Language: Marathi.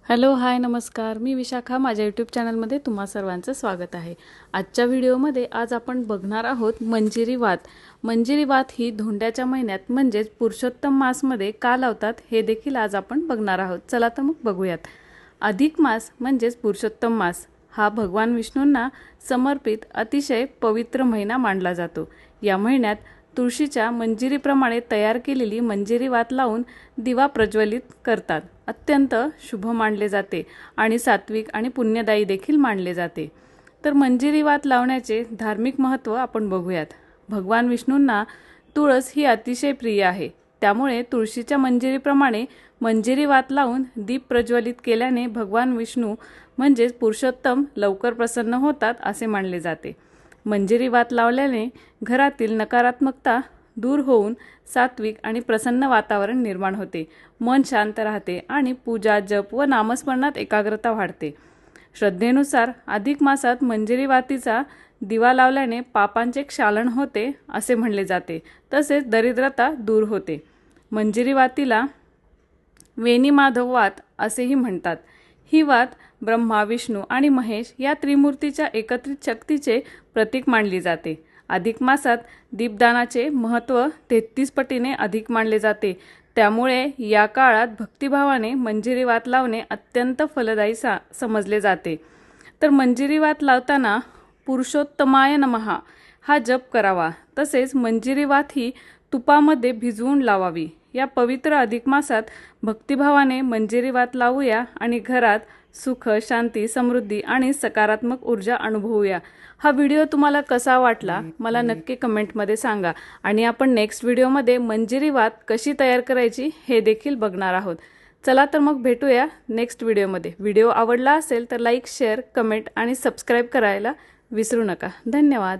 हॅलो हाय नमस्कार, मी विशाखा. माझ्या यूट्यूब चॅनलमध्ये तुम्हा सर्वांचं स्वागत आहे. आजच्या व्हिडिओमध्ये आज आपण बघणार आहोत मंजिरी वात. मंजिरी वात ही धोंड्याच्या महिन्यात म्हणजेच पुरुषोत्तम मासमध्ये का लावतात हे देखील आज आपण बघणार आहोत. चला तर मग बघूयात. अधिक मास म्हणजेच पुरुषोत्तम मास हा भगवान विष्णूंना समर्पित अतिशय पवित्र महिना मानला जातो. या महिन्यात तुळशीच्या मंजिरीप्रमाणे तयार केलेली मंजिरी वात लावून दिवा प्रज्वलित करतात. अत्यंत शुभ मानले जाते आणि सात्विक आणि पुण्यदायी देखील मानले जाते. तर मंजिरी वात लावण्याचे धार्मिक महत्त्व आपण बघूयात. भगवान विष्णूंना तुळस ही अतिशय प्रिय आहे. त्यामुळे तुळशीच्या मंजिरीप्रमाणे मंजिरी वात लावून दीप प्रज्वलित केल्याने भगवान विष्णू म्हणजेच पुरुषोत्तम लवकर प्रसन्न होतात असे मानले जाते. मंजिरी वात लावल्याने घरातील नकारात्मकता दूर होऊन सात्विक आणि प्रसन्न वातावरण निर्माण होते. मन शांत राहते आणि पूजा जप व नामस्मरणात एकाग्रता वाढते. श्रद्धेनुसार अधिक मासात मंजिरी वातीचा दिवा लावल्याने पापांचे क्षालन होते असे म्हणले जाते. तसेच दरिद्रता दूर होते. मंजिरी वातीला वेणी माधव वात असेही म्हणतात. ही वात ब्रह्मा विष्णू आणि महेश या त्रिमूर्तीच्या एकत्रित शक्तीचे प्रतीक मानली जाते. अधिक मासात दीपदानाचे महत्त्व 33 पटीने अधिक मानले जाते. त्यामुळे या काळात भक्तिभावाने मंजिरी वात लावणे अत्यंत फलदायी समजले जाते. तर मंजिरी वात लावताना पुरुषोत्तमाय नमः हा जप करावा. तसेच मंजिरी वात ही तुपामध्ये भिजवून लावावी. या पवित्र अधिक मासात भक्तिभावाने मंजिरी वात लावूया आणि घरात सुख, शांती, समृद्धी आणि सकारात्मक ऊर्जा अनुभवूया. हा व्हिडिओ तुम्हाला कसा वाटला मला नक्की कमेंटमध्ये सांगा. आणि आपण नेक्स्ट व्हिडिओमध्ये मंजिरी वात कशी तयार करायची हे देखील बघणार आहोत. चला तर मग भेटूया नेक्स्ट व्हिडिओमध्ये. व्हिडिओ आवडला असेल तर लाईक, शेअर, कमेंट आणि सबस्क्राईब करायला विसरू नका. धन्यवाद.